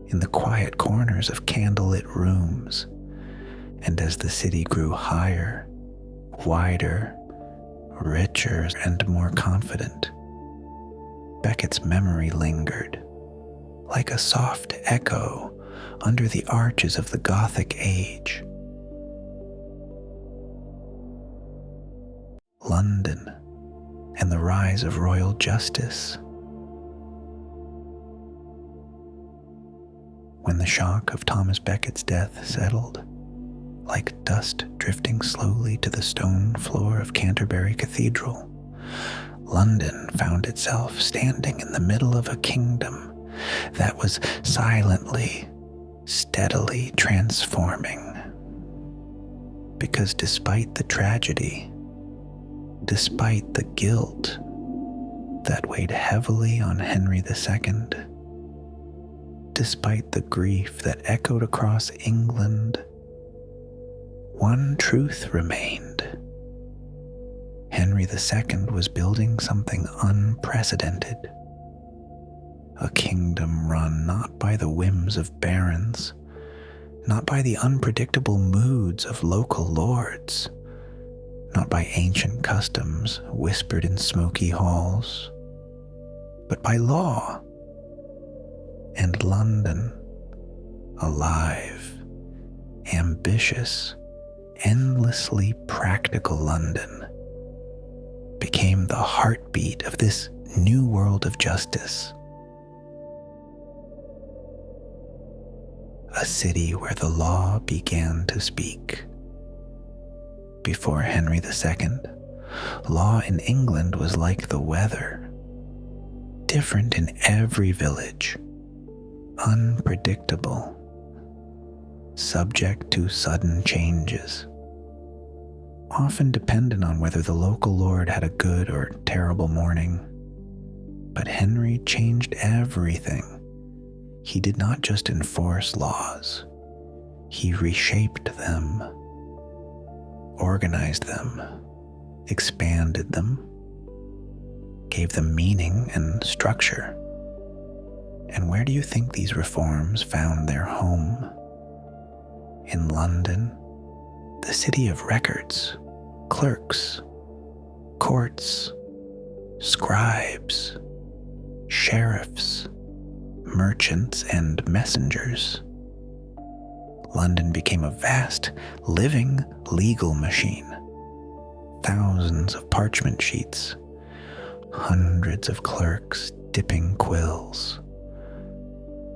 in the quiet corners of candlelit rooms, and as the city grew higher, wider, richer, and more confident, Becket's memory lingered, like a soft echo under the arches of the Gothic age. London and the rise of royal justice. When the shock of Thomas Becket's death settled, like dust drifting slowly to the stone floor of Canterbury Cathedral, London found itself standing in the middle of a kingdom that was silently, steadily transforming. Because despite the tragedy, despite the guilt that weighed heavily on Henry II, despite the grief that echoed across England, one truth remained. Henry II was building something unprecedented. A kingdom run not by the whims of barons, not by the unpredictable moods of local lords, not by ancient customs whispered in smoky halls, but by law. And London, alive, ambitious, endlessly practical London, became the heartbeat of this new world of justice. A city where the law began to speak. Before Henry II, law in England was like the weather, different in every village, unpredictable, subject to sudden changes, often dependent on whether the local lord had a good or terrible morning. But Henry changed everything. He did not just enforce laws, he reshaped them, organized them, expanded them, gave them meaning and structure. And where do you think these reforms found their home? In London, the city of records, clerks, courts, scribes, sheriffs, merchants, and messengers. London became a vast, living legal machine. Thousands of parchment sheets, hundreds of clerks dipping quills,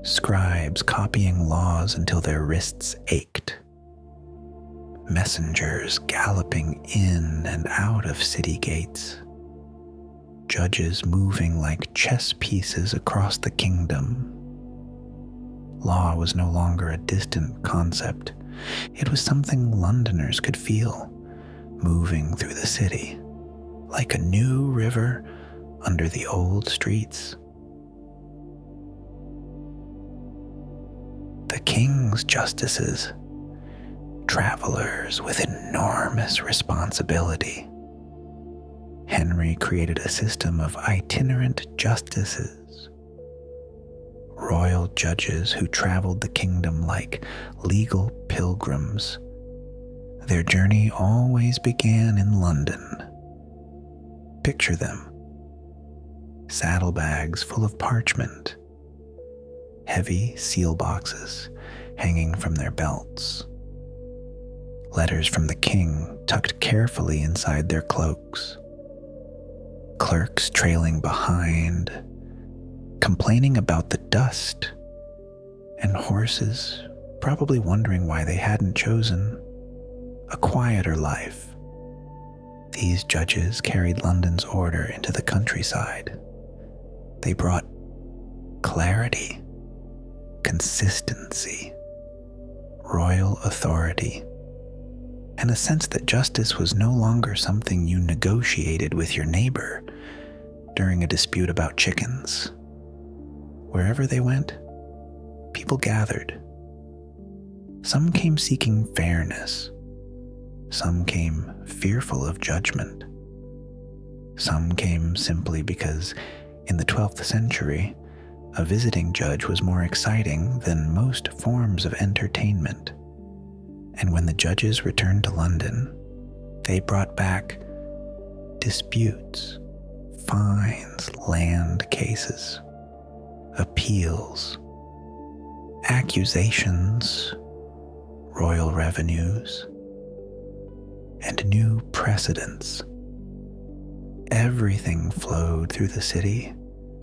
scribes copying laws until their wrists ached, messengers galloping in and out of city gates, judges moving like chess pieces across the kingdom. Law was no longer a distant concept. It was something Londoners could feel, moving through the city, like a new river under the old streets. The king's justices, travelers with enormous responsibility. Henry created a system of itinerant justices, royal judges who traveled the kingdom like legal pilgrims. Their journey always began in London. Picture them: saddlebags full of parchment, heavy seal boxes hanging from their belts, letters from the king tucked carefully inside their cloaks, clerks trailing behind, complaining about the dust, and horses probably wondering why they hadn't chosen a quieter life. These judges carried London's order into the countryside. They brought clarity, consistency, royal authority, and a sense that justice was no longer something you negotiated with your neighbor during a dispute about chickens. Wherever they went, people gathered. Some came seeking fairness. Some came fearful of judgment. Some came simply because, in the 12th century, a visiting judge was more exciting than most forms of entertainment. And when the judges returned to London, they brought back disputes, fines, land cases, appeals, accusations, royal revenues, and new precedents. Everything flowed through the city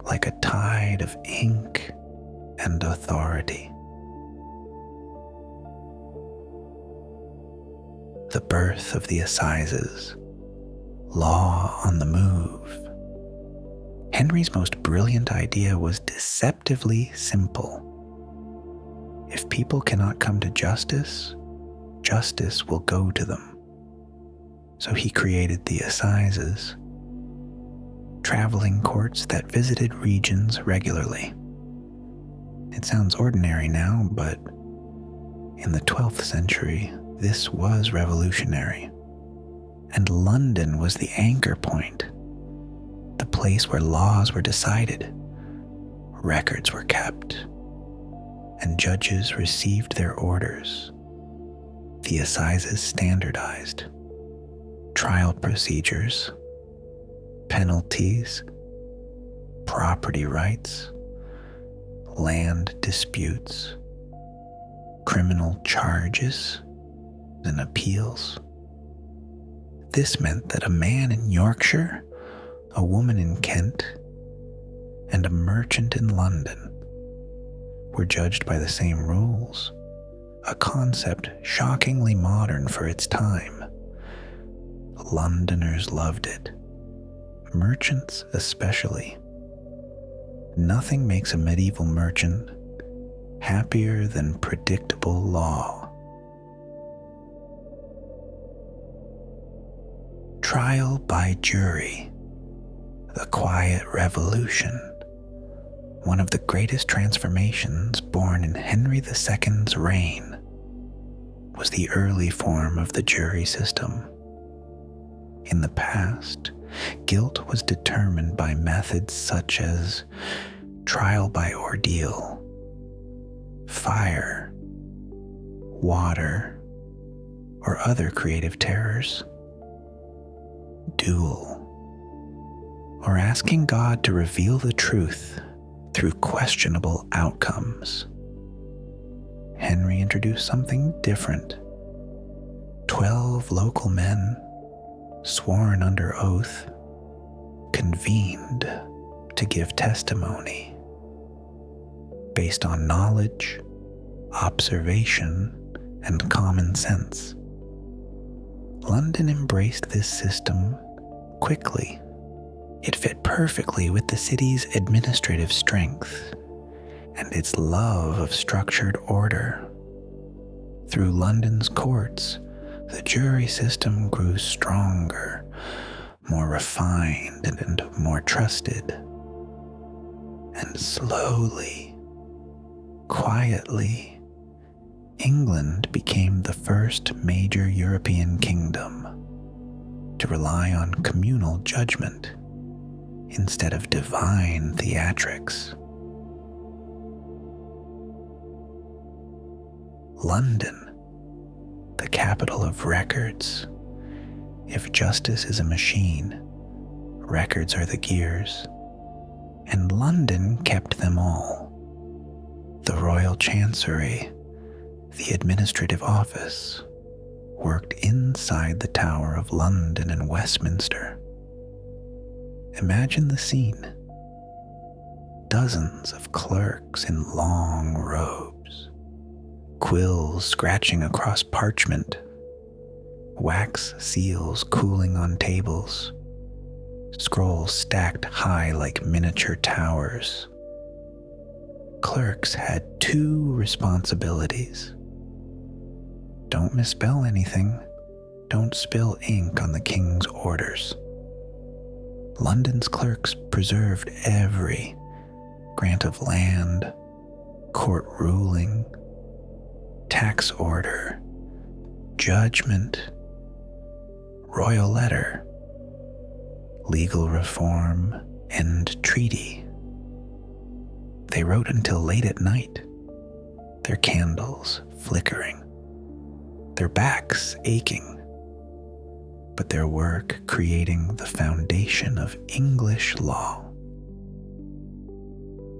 like a tide of ink and authority. The birth of the assizes, law on the move. Henry's most brilliant idea was deceptively simple. If people cannot come to justice, justice will go to them. So he created the assizes, traveling courts that visited regions regularly. It sounds ordinary now, but in the 12th century, this was revolutionary. And London was the anchor point, the place where laws were decided, records were kept, and judges received their orders. The assizes standardized trial procedures, penalties, property rights, land disputes, criminal charges, and appeals. This meant that a man in Yorkshire, a woman in Kent, and a merchant in London were judged by the same rules, a concept shockingly modern for its time. Londoners loved it, merchants especially. Nothing makes a medieval merchant happier than predictable law. Trial by jury, the quiet revolution, one of the greatest transformations born in Henry II's reign, was the early form of the jury system. In the past, guilt was determined by methods such as trial by ordeal, fire, water, or other creative terrors, duel, or asking God to reveal the truth through questionable outcomes. Henry introduced something different. 12 local men, sworn under oath, convened to give testimony based on knowledge, observation, and common sense. London embraced this system quickly. It fit perfectly with the city's administrative strength and its love of structured order. Through London's courts, the jury system grew stronger, more refined, and more trusted. And slowly, quietly, England became the first major European kingdom to rely on communal judgment instead of divine theatrics. London, the capital of records. If justice is a machine, records are the gears, and London kept them all. The Royal Chancery, the administrative office, worked inside the Tower of London and Westminster. Imagine the scene. Dozens of clerks in long robes, quills scratching across parchment, wax seals cooling on tables, scrolls stacked high like miniature towers. Clerks had two responsibilities. Don't misspell anything. Don't spill ink on the king's orders. London's clerks preserved every grant of land, court ruling, tax order, judgment, royal letter, legal reform, and treaty. They wrote until late at night, their candles flickering, their backs aching, but their work creating the foundation of English law.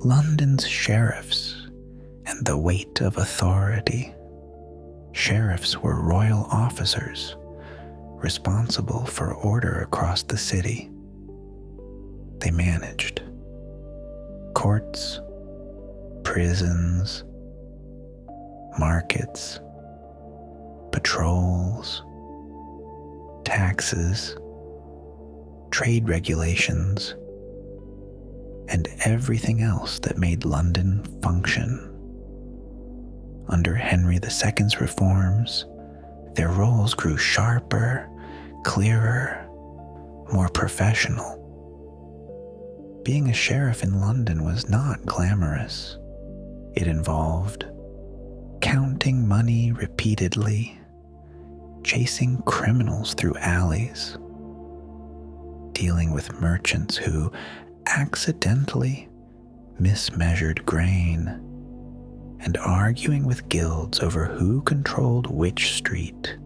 London's sheriffs and the weight of authority. Sheriffs were royal officers responsible for order across the city. They managed courts, prisons, markets, patrols, taxes, trade regulations, and everything else that made London function. Under Henry II's reforms, their roles grew sharper, clearer, more professional. Being a sheriff in London was not glamorous. It involved counting money repeatedly, chasing criminals through alleys, dealing with merchants who accidentally mismeasured grain, and arguing with guilds over who controlled which street.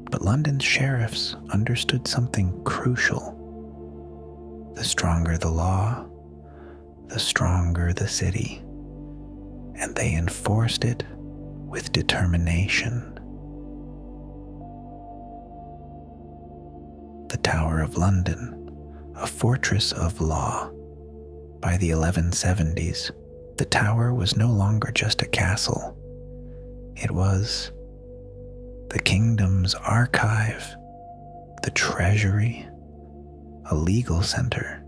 But London's sheriffs understood something crucial. The stronger the law, the stronger the city, and they enforced it with determination. The Tower of London, a fortress of law. By the 1170s, the tower was no longer just a castle. It was the kingdom's archive, the treasury, a legal center,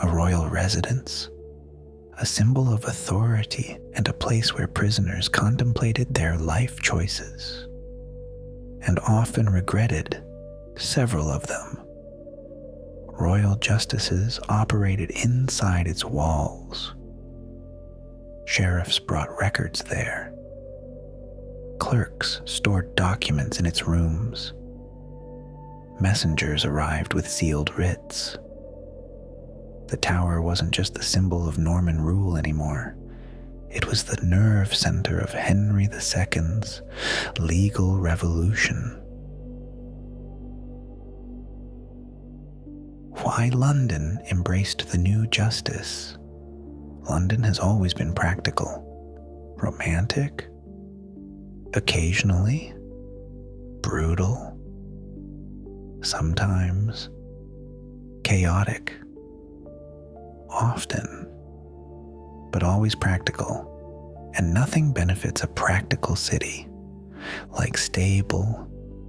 a royal residence, a symbol of authority, and a place where prisoners contemplated their life choices, and often regretted several of them. Royal justices operated inside its walls. Sheriffs brought records there. Clerks stored documents in its rooms. Messengers arrived with sealed writs. The tower wasn't just the symbol of Norman rule anymore. It was the nerve center of Henry II's legal revolution. Why why London embraced the new justice. London has always been practical, romantic, occasionally brutal, sometimes chaotic, often, but always practical. And nothing benefits a practical city like stable,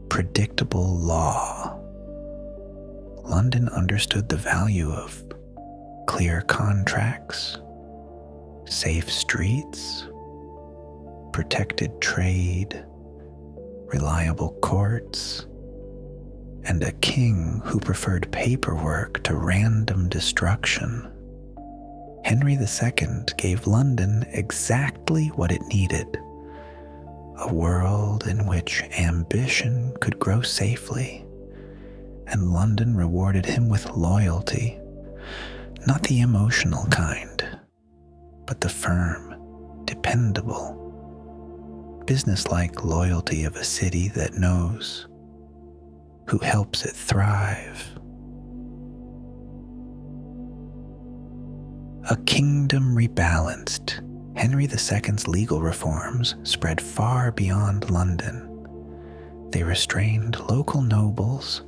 predictable law. London understood the value of clear contracts, safe streets, protected trade, reliable courts, and a king who preferred paperwork to random destruction. Henry II gave London exactly what it needed: a world in which ambition could grow safely, and London rewarded him with loyalty, not the emotional kind, but the firm, dependable, businesslike loyalty of a city that knows who helps it thrive. A kingdom rebalanced, Henry II's legal reforms spread far beyond London. They restrained local nobles,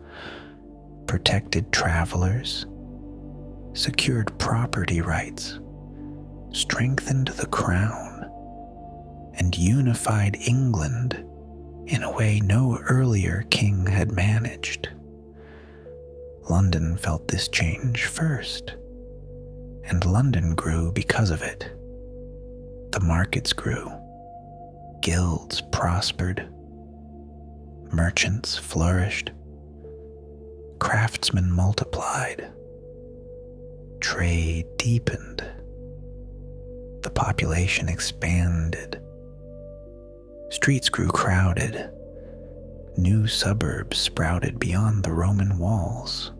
protected travelers, secured property rights, strengthened the crown, and unified England in a way no earlier king had managed. London felt this change first, and London grew because of it. The markets grew, guilds prospered, merchants flourished, craftsmen multiplied, trade deepened, the population expanded, streets grew crowded, new suburbs sprouted beyond the Roman walls.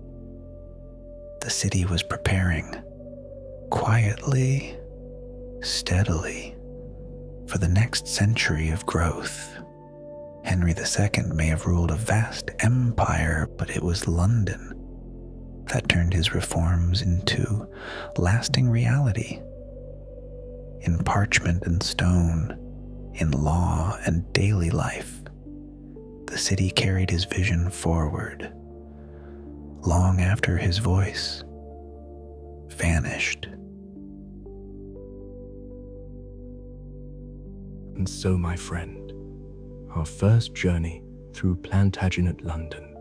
The city was preparing, quietly, steadily, for the next century of growth. Henry II may have ruled a vast empire, but it was London that turned his reforms into lasting reality. In parchment and stone, in law and daily life, the city carried his vision forward, long after his voice vanished. And so, my friend, our first journey through Plantagenet London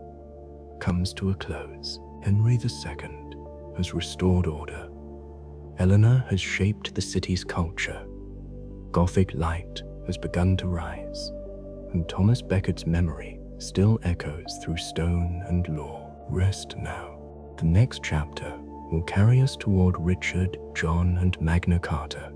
comes to a close. Henry II has restored order. Eleanor has shaped the city's culture. Gothic light has begun to rise, and Thomas Becket's memory still echoes through stone and law. Rest now. The next chapter will carry us toward Richard, John, and Magna Carta,